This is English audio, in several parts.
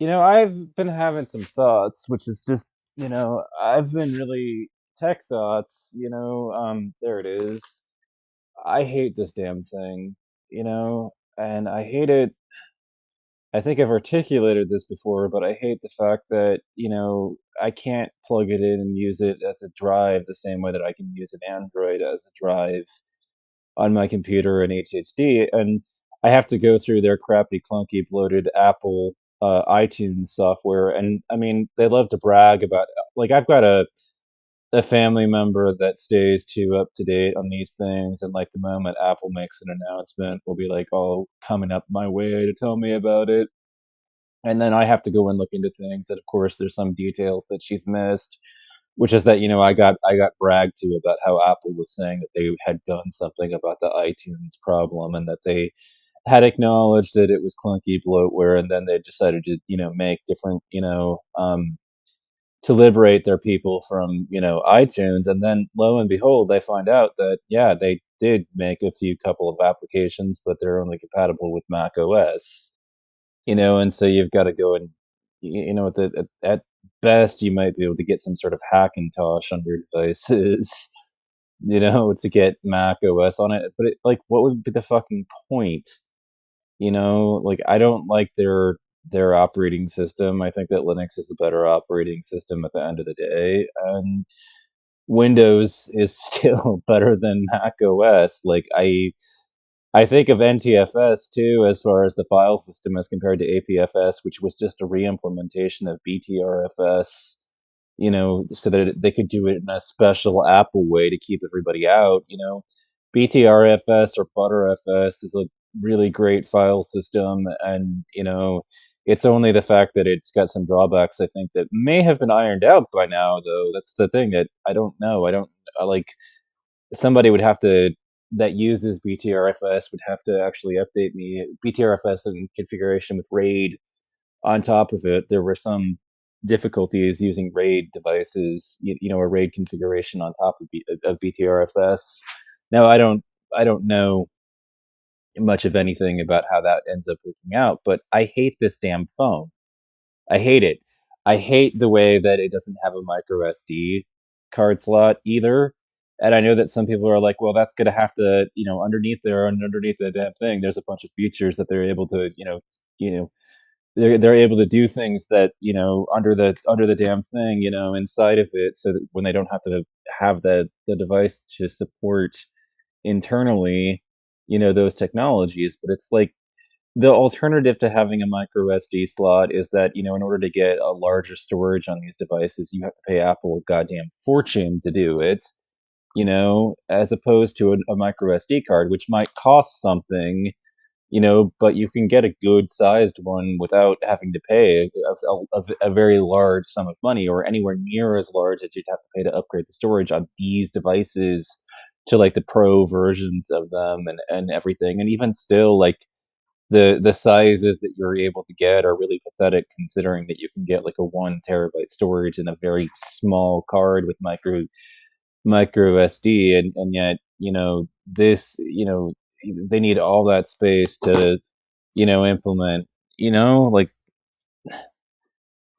I've been having some thoughts, which is just, I've been really tech thoughts, there it is. I hate this damn thing, and I hate it. I think I've articulated this before, but I hate the fact that, I can't plug it in and use it as a drive the same way that I can use an Android as a drive on my computer and HHD, and I have to go through their crappy, clunky, bloated Apple iTunes software. And I mean, they love to brag about like I've got a family member that stays too up to date on these things, and like the moment Apple makes an announcement, will be like, "Oh, coming up my way to tell me about it." And then I have to go and look into things, and of course, there's some details that she's missed, which is that I got bragged to about how Apple was saying that they had done something about the iTunes problem, and that they had acknowledged that it was clunky bloatware, and then they decided to make different to liberate their people from iTunes. And then lo and behold, they find out that yeah, they did make a few couple of applications, but they're only compatible with Mac OS. And so you've got to go and at best you might be able to get some sort of Hackintosh on your devices, to get Mac OS on it. But like, what would be the fucking point? Like, I don't like their operating system. I think that Linux is a better operating system at the end of the day, and Windows is still better than Mac OS. Like, I think of NTFS too, as far as the file system as compared to APFS, which was just a re-implementation of BTRFS, so that they could do it in a special Apple way to keep everybody out. BTRFS or ButterFS is a really great file system, and it's only the fact that it's got some drawbacks, I think, that may have been ironed out by now. Though that's the thing that I don't know. I don't like somebody would have to that uses BTRFS would have to actually update me BTRFS and configuration with RAID on top of it. There were some difficulties using RAID devices, a RAID configuration on top of BTRFS. Now, I don't know much of anything about how that ends up working out, but I hate this damn phone. I hate it. I hate the way that it doesn't have a micro SD card slot either. And I know that some people are like, well, that's going to have to, underneath there and underneath the damn thing, there's a bunch of features that they're able to, you know, they're able to do things that under the damn thing, inside of it, so that when they don't have to have the device to support internally, those technologies. But it's like the alternative to having a micro SD slot is that, in order to get a larger storage on these devices, you have to pay Apple a goddamn fortune to do it, as opposed to a micro SD card, which might cost something, but you can get a good sized one without having to pay a very large sum of money, or anywhere near as large as you'd have to pay to upgrade the storage on these devices to like the pro versions of them, and everything. And even still, like, the sizes that you're able to get are really pathetic, considering that you can get like a 1 terabyte storage in a very small card with micro SD. And yet, this, they need all that space to, implement, like,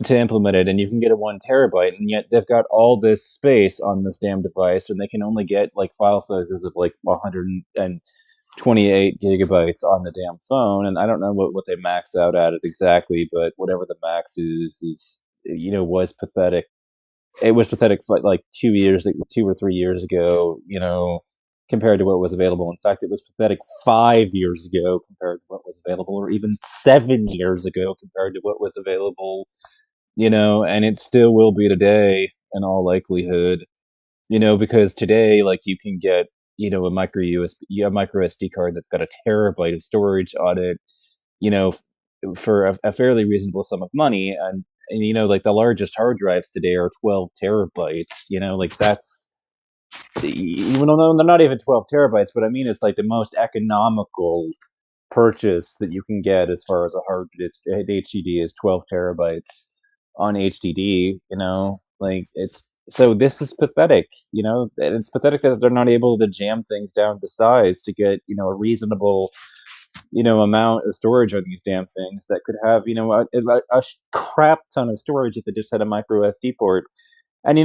to implement it. And you can get a 1 terabyte, and yet they've got all this space on this damn device, and they can only get like file sizes of like 128 gigabytes on the damn phone. And I don't know what they max out at it exactly, but whatever the max is, was pathetic. It was pathetic for like 2 years, 2 or 3 years ago, compared to what was available. In fact, it was pathetic 5 years ago compared to what was available, or even 7 years ago compared to what was available, and it still will be today in all likelihood, because today, like, you can get, a micro SD card that's got a terabyte of storage on it, you know, for a fairly reasonable sum of money. And like, the largest hard drives today are 12 terabytes, like, that's, even though they're not even 12 terabytes, but I mean, it's like the most economical purchase that you can get as far as a hard disk HDD is 12 terabytes on HDD. Like, it's so this is pathetic. And it's pathetic that they're not able to jam things down to size to get a reasonable amount of storage on these damn things that could have, crap ton of storage if it just had a micro SD port. And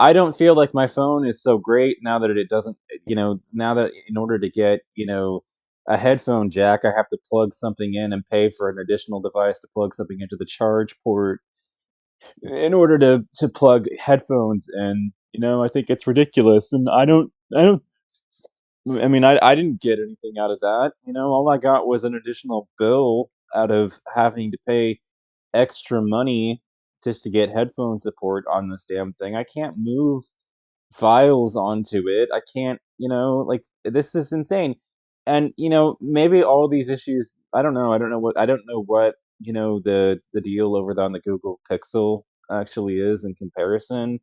I don't feel like my phone is so great now that it doesn't, now that in order to get, a headphone jack, I have to plug something in and pay for an additional device to plug something into the charge port in order to plug headphones in. I think it's ridiculous, and I mean, I didn't get anything out of that. All I got was an additional bill out of having to pay extra money just to get headphone support on this damn thing. I can't move files onto it. I can't, like, this is insane. And maybe all these issues. I don't know what the deal over on the Google Pixel actually is in comparison.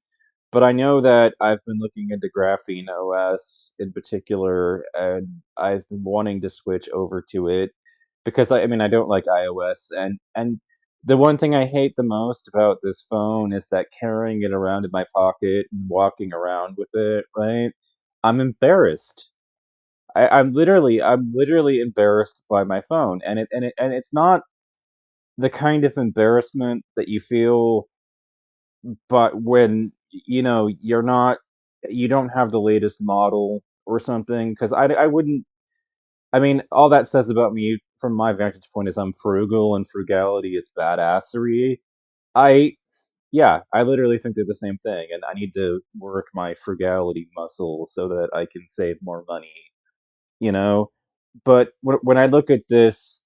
But I know that I've been looking into Graphene OS in particular, and I've been wanting to switch over to it because I mean I don't like iOS, and the one thing I hate the most about this phone is that carrying it around in my pocket and walking around with it, right? I'm embarrassed. I'm literally embarrassed by my phone, and it's not the kind of embarrassment that you feel but when, you don't have the latest model or something, because I wouldn't. I mean, all that says about me from my vantage point is I'm frugal, and frugality is badassery. I Yeah, I literally think they're the same thing, and I need to work my frugality muscle so that I can save more money, you know? But when I look at this,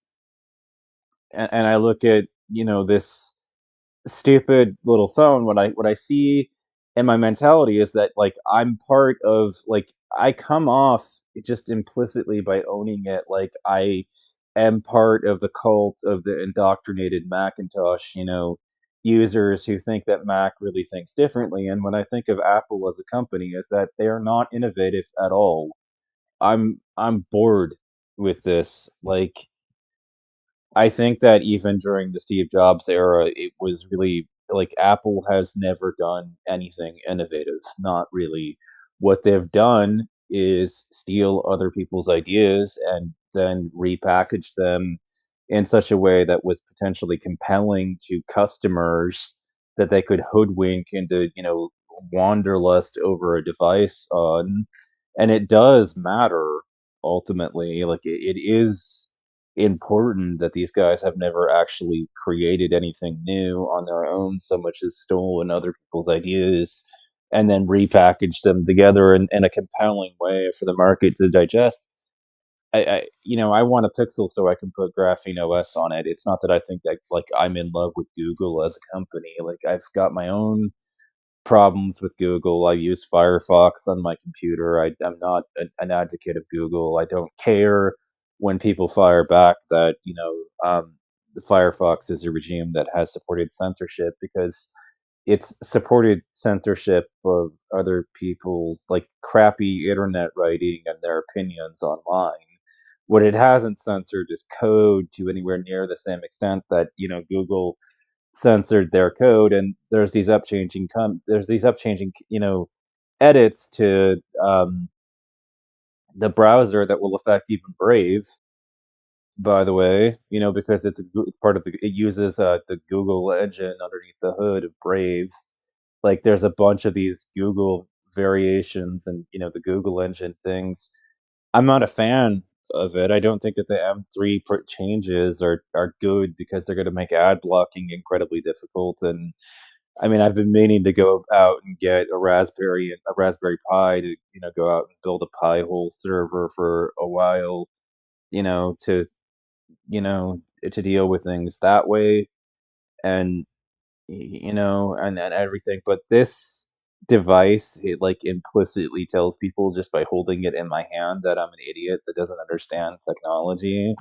and I look at, this stupid little phone, what I see in my mentality is that, like, I'm part of, like, I come off just implicitly by owning it, like I am part of the cult of the indoctrinated Macintosh, users who think that Mac really thinks differently. And when I think of Apple as a company, is that they are not innovative at all. I'm bored with this. Like, I think that even during the Steve Jobs era, it was really like Apple has never done anything innovative. Not really. What they've done is steal other people's ideas and then repackage them in such a way that was potentially compelling to customers that they could hoodwink into, wanderlust over a device on. And it does matter ultimately. Like, it is important that these guys have never actually created anything new on their own, so much as stolen other people's ideas and then repackaged them together in a compelling way for the market to digest. I want a Pixel so I can put Graphene OS on it. It's not that I think that, like, I'm in love with Google as a company. Like, I've got my own problems with Google. I use Firefox on my computer. I'm not an advocate of Google. I don't care when people fire back that, the Firefox is a regime that has supported censorship, because it's supported censorship of other people's, like, crappy internet writing and their opinions online. What it hasn't censored is code to anywhere near the same extent that, Google censored their code. And there's these upchanging, edits to the browser that will affect even Brave, by the way, because it's part of it uses the Google engine underneath the hood of Brave. Like, there's a bunch of these Google variations and, the Google engine things. I'm not a fan of it. I don't think that the M3 changes are good, because they're going to make ad blocking incredibly difficult. And I mean, I've been meaning to go out and get a Raspberry Pi to, go out and build a Pi-hole server for a while, to, to deal with things that way. And and everything. But this device, it, like, implicitly tells people just by holding it in my hand that I'm an idiot that doesn't understand technology.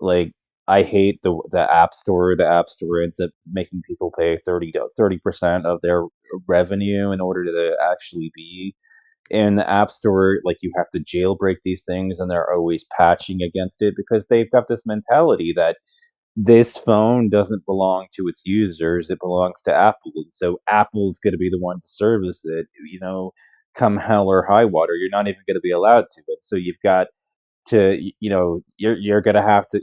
Like, I hate the App Store. The App Store ends up making people pay 30% of their revenue in order to actually be in the App Store. Like, you have to jailbreak these things, and they're always patching against it because they've got this mentality that this phone doesn't belong to its users, it belongs to Apple. And so Apple's going to be the one to service it. come hell or high water, you're not even going to be allowed to it. So you've got to, you're going to have to,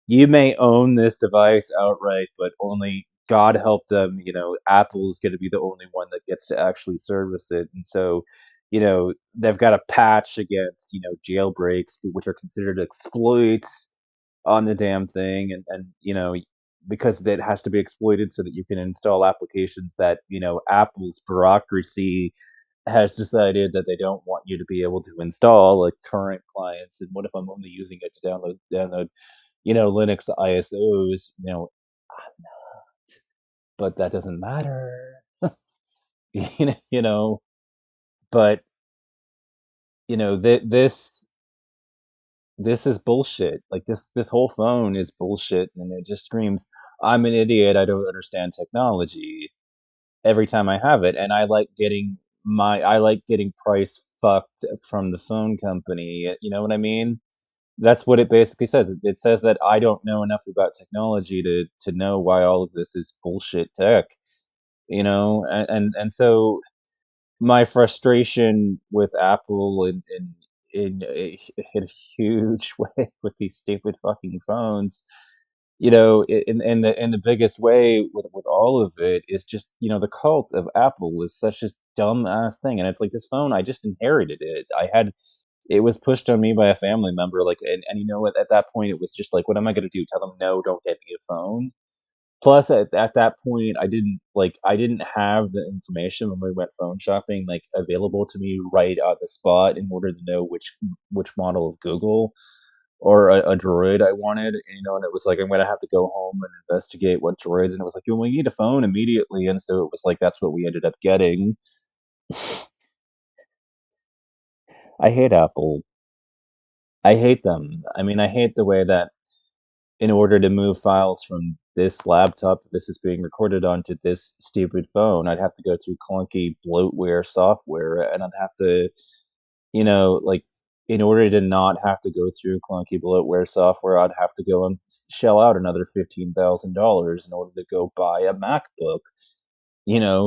you may own this device outright, but only God help them, Apple's going to be the only one that gets to actually service it. And so, they've got a patch against, jailbreaks, which are considered exploits on the damn thing, and because it has to be exploited so that you can install applications that Apple's bureaucracy has decided that they don't want you to be able to install, like torrent clients. And what if I'm only using it to download Linux ISOs? But that doesn't matter. You know. But this is bullshit. Like this whole phone is bullshit, and it just screams, "I'm an idiot. I don't understand technology." Every time I have it, and I like getting price fucked from the phone company. You know what I mean? That's what it basically says. It says that I don't know enough about technology to know why all of this is bullshit tech. And so my frustration with Apple in a huge way with these stupid fucking phones, in the biggest way with all of it is just, the cult of Apple is such a dumb ass thing. And it's like, this phone, I just inherited it. It was pushed on me by a family member, like, and at that point it was just like, what am I gonna do? Tell them no, don't get me a phone. Plus, at that point, I didn't have the information when we went phone shopping, like, available to me right on the spot in order to know which model of Google or a Droid I wanted, and it was like, I'm gonna have to go home and investigate what droids, and it was like, "Well, we need a phone immediately," and so it was like, that's what we ended up getting. I hate Apple. I hate them. I mean, I hate the way that in order to move files from this laptop that this is being recorded onto this stupid phone, I'd have to go through clunky bloatware software, and I'd have to, like, in order to not have to go through clunky bloatware software, I'd have to go and shell out another $15,000 in order to go buy a MacBook,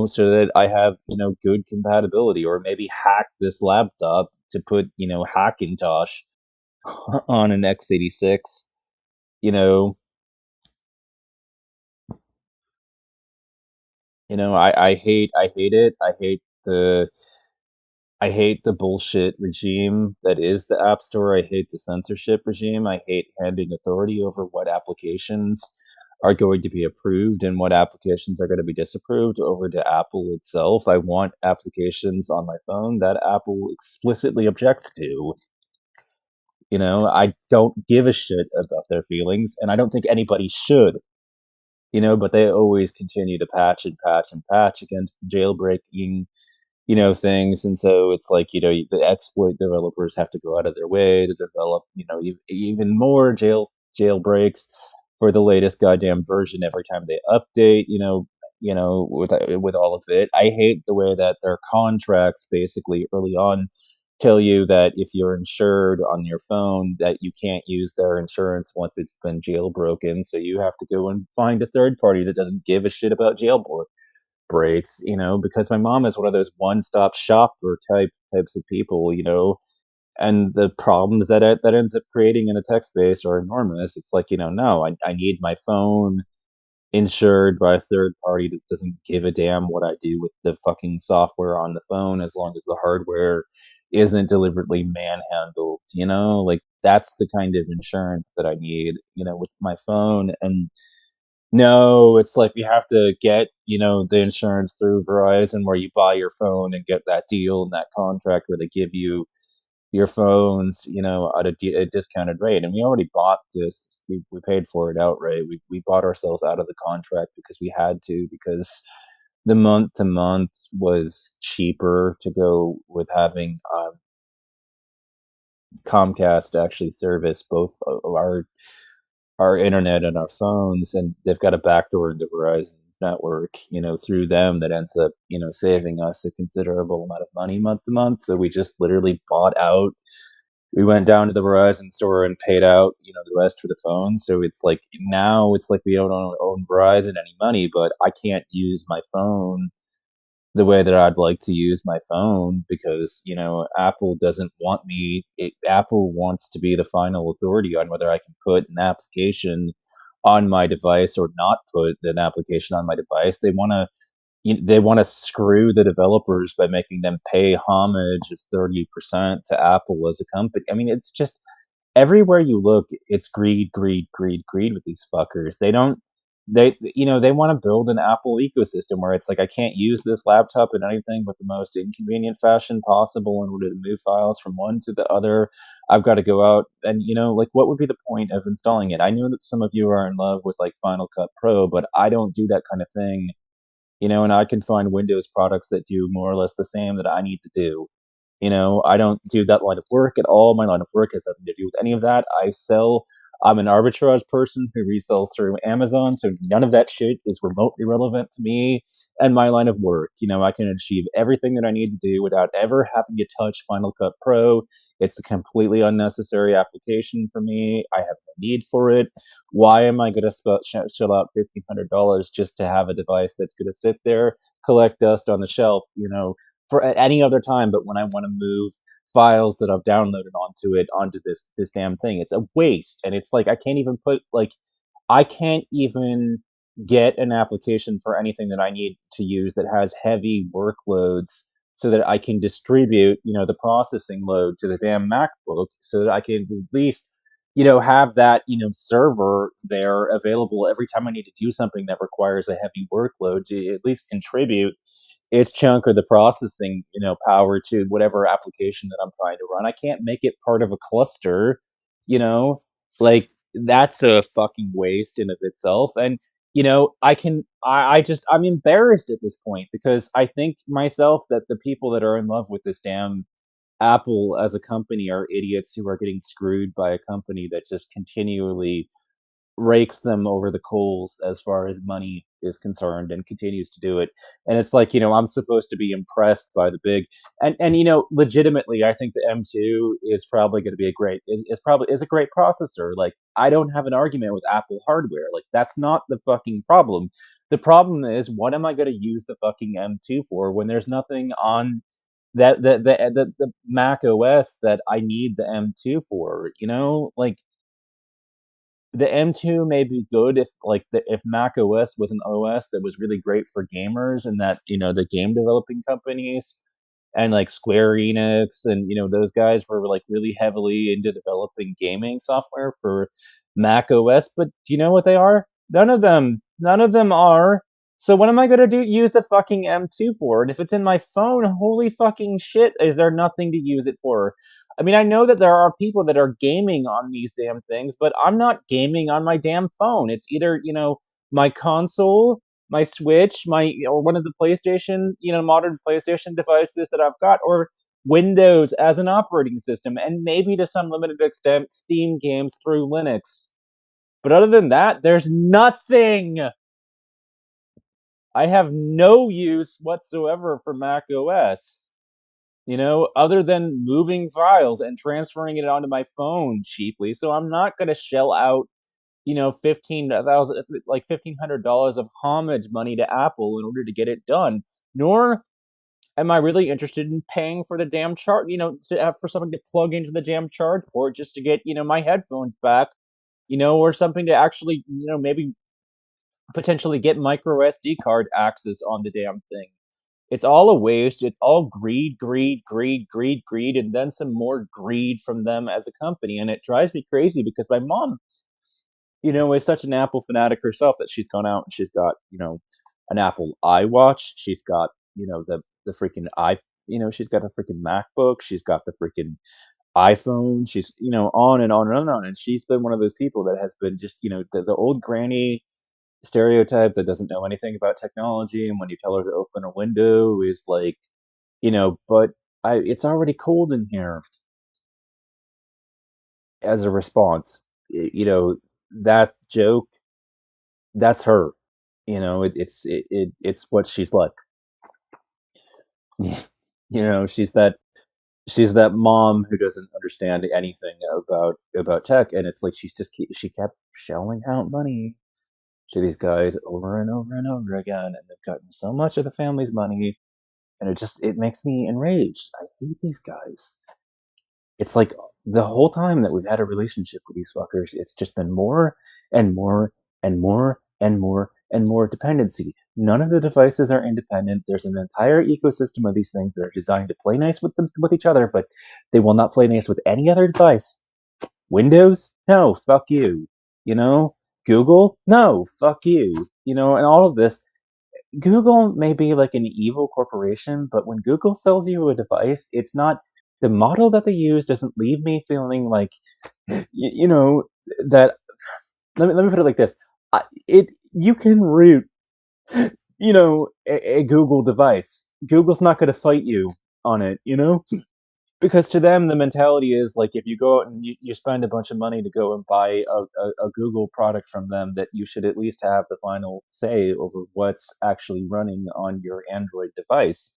so that I have, good compatibility, or maybe hack this laptop to put, Hackintosh on an x86, you know, I hate it. I hate the bullshit regime that is the App Store. I hate the censorship regime. I hate handing authority over what applications are going to be approved and what applications are going to be disapproved over to Apple itself. I want applications on my phone that Apple explicitly objects to. I don't give a shit about their feelings, and I don't think anybody should. But they always continue to patch and patch and patch against jailbreaking, things. And so it's like, the exploit developers have to go out of their way to develop, even more jailbreaks for the latest goddamn version every time they update, with all of it. I hate the way that their contracts basically early on tell you that if you're insured on your phone that you can't use their insurance once it's been jailbroken, so you have to go and find a third party that doesn't give a shit about breaks, because my mom is one of those one-stop shopper types of people, and the problems that ends up creating in a tech space are enormous. It's like, no, I need my phone insured by a third party that doesn't give a damn what I do with the fucking software on the phone, as long as the hardware isn't deliberately manhandled, like, that's the kind of insurance that I need, with my phone. And no, it's like you have to get, the insurance through Verizon, where you buy your phone and get that deal and that contract where they give you your phones, at a discounted rate. And we already bought this. We paid for it outright. We bought ourselves out of the contract because we had to, because the month to month was cheaper to go with having Comcast actually service both our internet and our phones, and they've got a backdoor into Verizon's network, through them, that ends up, saving us a considerable amount of money month to month. So we just literally bought out. We went down to the Verizon store and paid out, the rest for the phone. So it's like, now it's like we don't own Verizon any money, but I can't use my phone the way that I'd like to use my phone because, Apple doesn't want me Apple wants to be the final authority on whether I can put an application on my device or not put an application on my device. They wanna screw the developers by making them pay homage of 30% to Apple as a company. I mean, it's just everywhere you look, it's greed, greed, greed, greed with these fuckers. They wanna build an Apple ecosystem where it's like, I can't use this laptop in anything but the most inconvenient fashion possible in order to move files from one to the other. I've gotta go out and, like, what would be the point of installing it? I know that some of you are in love with, like, Final Cut Pro, but I don't do that kind of thing, and I can find Windows products that do more or less the same that I need to do. I don't do that line of work at all. My line of work has nothing to do with any of that. I'm an arbitrage person who resells through Amazon, so none of that shit is remotely relevant to me and my line of work. I can achieve everything that I need to do without ever having to touch Final Cut Pro. It's a completely unnecessary application for me. I have no need for it. Why am I going to shell out $1,500 just to have a device that's going to sit there, collect dust on the shelf, for at any other time, but when I want to move files that I've downloaded onto this damn thing. It's a waste, and it's like I can't even get an application for anything that I need to use that has heavy workloads so that I can distribute, the processing load to the damn MacBook so that I can at least, have that, server there available every time I need to do something that requires a heavy workload to at least contribute its chunk of the processing, power to whatever application that I'm trying to run. I can't make it part of a cluster, you know? Like, that's a fucking waste in of itself, and, I'm embarrassed at this point because I think myself that the people that are in love with this damn Apple as a company are idiots who are getting screwed by a company that just continually rakes them over the coals as far as money is concerned and continues to do it. And it's like, I'm supposed to be impressed by the big and legitimately I think the M2 is probably going to be is a great processor. Like I don't have an argument with Apple hardware. Like that's not the fucking problem. The problem is what am I going to use the fucking M2 for when there's nothing on the Mac OS that I need the M2 for, Like the M2 may be good if Mac OS was an OS that was really great for gamers and that, the game developing companies and like Square Enix and those guys were like really heavily into developing gaming software for Mac OS, but do you know what they are? None of them are. So what am I gonna do? Use the fucking M2 for? And if it's in my phone, holy fucking shit, is there nothing to use it for? I mean, I know that there are people that are gaming on these damn things, but I'm not gaming on my damn phone. It's either, my console, my Switch, my or one of the PlayStation, modern PlayStation devices that I've got, or Windows as an operating system, and maybe to some limited extent Steam games through Linux. But other than that, there's nothing. I have no use whatsoever for Mac OS, other than moving files and transferring it onto my phone cheaply. So I'm not going to shell out, 1,500 dollars of homage money to Apple in order to get it done. Nor am I really interested in paying for the damn charge, to have for something to plug into the damn charge port just to get, my headphones back, or something to actually, maybe potentially get micro SD card access on the damn thing. It's all a waste. It's all greed, greed, greed, greed, greed, and then some more greed from them as a company. And it drives me crazy because my mom, is such an Apple fanatic herself that she's gone out and she's got, an Apple iWatch. She's got, the freaking she's got a freaking MacBook. She's got the freaking iPhone. She's, on and on and on and on. And she's been one of those people that has been just, the old granny stereotype that doesn't know anything about technology. And when you tell her to open a window is like, but it's already cold in here as a response. That joke, that's her. It's what she's like. She's that mom who doesn't understand anything about tech, and it's like she kept shelling out money to these guys over and over and over again, and they've gotten so much of the family's money, and it makes me enraged. I hate these guys. It's like the whole time that we've had a relationship with these fuckers, it's just been more and more and more and more and more dependency. None of the devices are independent. There's an entire ecosystem of these things that are designed to play nice with each other, but they will not play nice with any other device. Windows? No, fuck you. You know? Google? No, fuck you. And all of this. Google may be like an evil corporation, but when Google sells you a device, it's not the model that they use doesn't leave me feeling like you know that let me put it like this. It you can root a Google device. Google's not going to fight you on it. Because to them the mentality is like if you go out and you spend a bunch of money to go and buy a Google product from them, that you should at least have the final say over what's actually running on your Android device.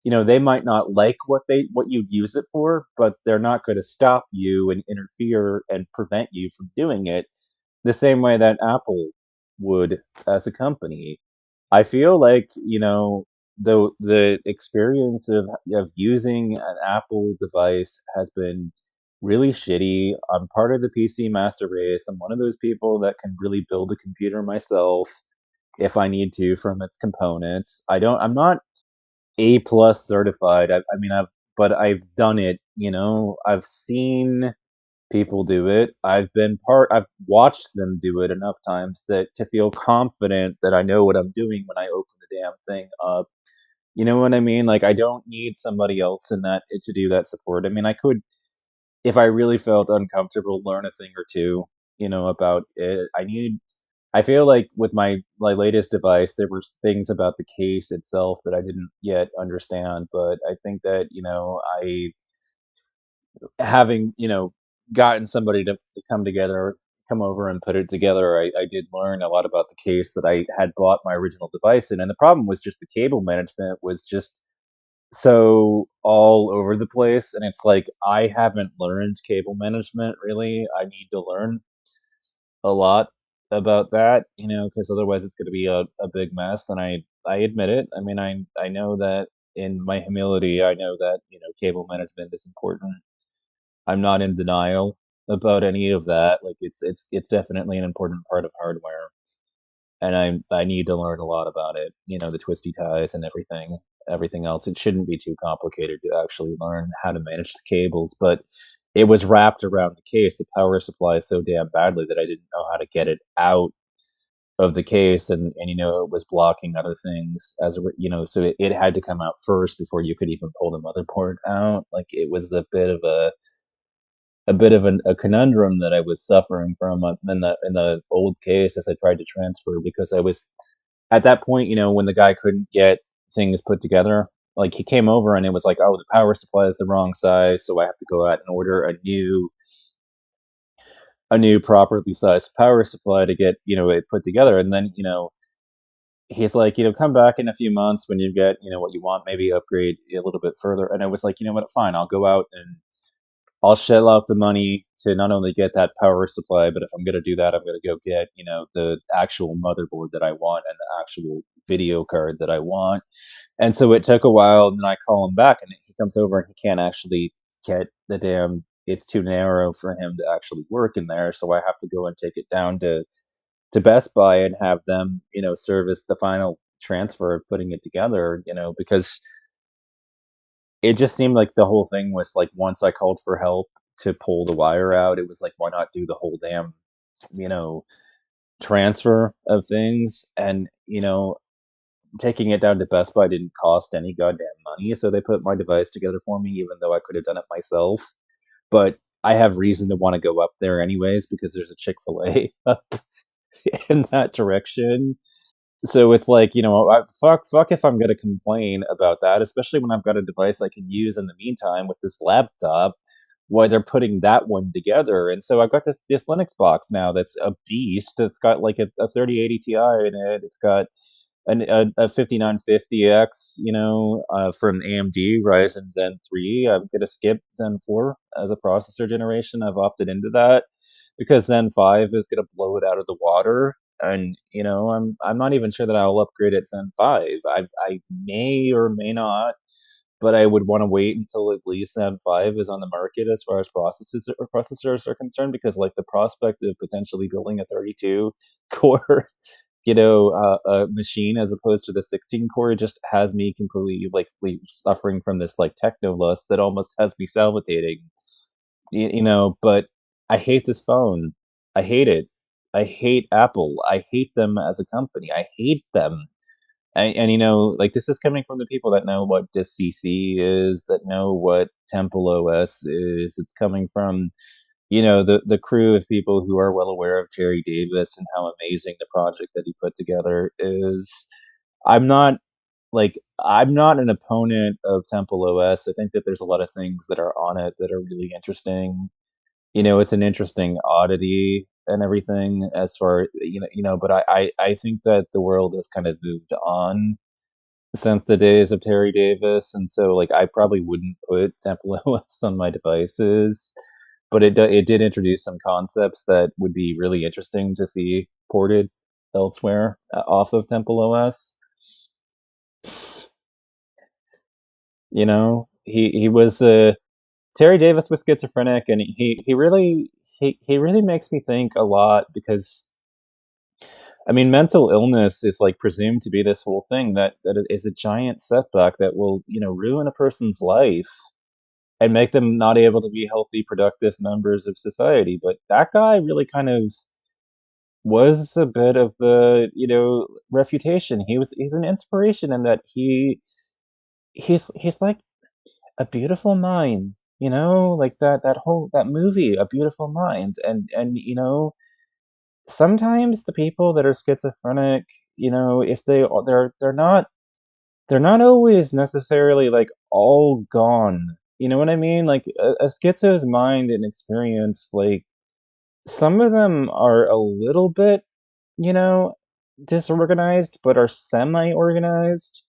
They might not like what you use it for, but they're not going to stop you and interfere and prevent you from doing it the same way that Apple would as a company. I feel like, the experience of using an Apple device has been really shitty. I'm part of the PC master race. I'm one of those people that can really build a computer myself if I need to from its components. I'm not A plus certified. I mean, but I've done it. I've seen people do it. I've watched them do it enough times that to feel confident that I know what I'm doing when I open the damn thing up. You know what I mean? Like I don't need somebody else in that to do that support. I mean, I could, if I really felt uncomfortable, learn a thing or two, about it. I feel like with my latest device, there were things about the case itself that I didn't yet understand, but I think that, I having gotten somebody to come over and put it together, I did learn a lot about the case that I had bought my original device in, and the problem was just the cable management was just so all over the place, and it's like I haven't learned cable management really. I need to learn a lot about that, because otherwise it's going to be a big mess, and I admit it. I mean, I know that in my humility, I know that cable management is important. I'm not in denial about any of that. Like it's definitely an important part of hardware, and I need to learn a lot about it. The twisty ties and everything else. It shouldn't be too complicated to actually learn how to manage the cables, but it was wrapped around the case, the power supply, so damn badly that I didn't know how to get it out of the case, and it was blocking other things so it had to come out first before you could even pull the motherboard out. Like it was a conundrum that I was suffering from in the old case as I tried to transfer, because I was at that point, when the guy couldn't get things put together. Like he came over and it was like, oh, the power supply is the wrong size, so I have to go out and order a new properly sized power supply to get it put together. And then he's like, come back in a few months when you get what you want, maybe upgrade a little bit further. And I was like, what, fine, I'll go out and I'll shell out the money to not only get that power supply, but if I'm gonna do that, I'm gonna go get, the actual motherboard that I want and the actual video card that I want. And so it took a while, and then I call him back, and he comes over and he can't actually get the damn. It's too narrow for him to actually work in there, so I have to go and take it down to Best Buy and have them, service the final transfer of putting it together, because it just seemed like the whole thing was like once I called for help to pull the wire out, it was like, why not do the whole damn, you know, transfer of things? And, taking it down to Best Buy didn't cost any goddamn money. So they put my device together for me, even though I could have done it myself. But I have reason to want to go up there anyways because there's a Chick-fil-A in that direction. So it's like, fuck if I'm gonna complain about that, especially when I've got a device I can use in the meantime with this laptop while they're putting that one together. And so I've got this Linux box now that's a beast. It's got like a 3080 Ti in it. It's got a 5950X, from AMD Ryzen Zen 3. I'm gonna skip Zen 4 as a processor generation. I've opted into that because Zen 5 is gonna blow it out of the water. And I'm not even sure that I'll upgrade at Zen 5. I may or may not. but I would wanna wait until at least M5 is on the market as far as processors are concerned, because, like, the prospect of potentially building a 32 core, machine as opposed to the 16 core just has me completely, like, suffering from this, like, techno lust that almost has me salivating. But I hate this phone. I hate it. I hate Apple. I hate them as a company. I hate them. And like, this is coming from the people that know what DiskCC is, that know what Temple OS is. It's coming from, the crew of people who are well aware of Terry Davis and how amazing the project that he put together is. I'm not I'm not an opponent of Temple OS. I think that there's a lot of things that are on it that are really interesting. It's an interesting oddity and everything as far but I think that the world has kind of moved on since the days of Terry Davis, and so, like, I probably wouldn't put Temple OS on my devices, but it did introduce some concepts that would be really interesting to see ported elsewhere, off of Temple OS. He was, Terry Davis was schizophrenic, and he really makes me think a lot because, I mean, mental illness is, like, presumed to be this whole thing that it is a giant setback that will, ruin a person's life and make them not able to be healthy, productive members of society, but that guy really kind of was a bit of the, refutation. He's an inspiration in that he's like a beautiful mind, like that movie, A Beautiful Mind, and sometimes the people that are schizophrenic, if they're not always necessarily, like, all gone, you know what I mean? Like, a schizo's mind and experience, like, some of them are a little bit, you know, disorganized, but are semi-organized,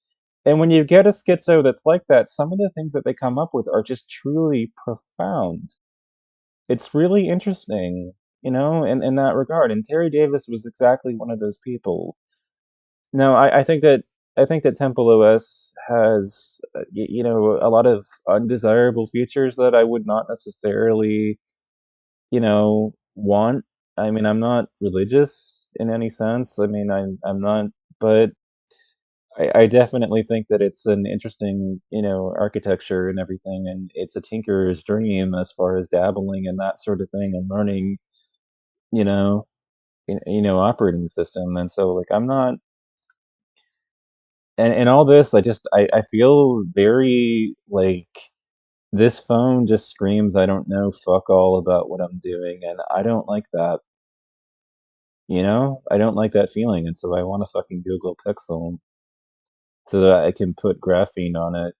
and when you get a schizo that's like that, some of the things that they come up with are just truly profound. It's really interesting, in that regard, and Terry Davis was exactly one of those people. No, I think that Temple OS has, a lot of undesirable features that I would not necessarily, want. I mean, I'm not religious in any sense. I mean, I'm not, but I definitely think that it's an interesting, architecture and everything, and it's a tinkerer's dream as far as dabbling in that sort of thing and learning, you know, operating system. And so, like, I'm not, and all this, I feel very like this phone just screams, I don't know fuck all about what I'm doing, and I don't like that. I don't like that feeling, and so I want a fucking Google Pixel so that I can put graphene on it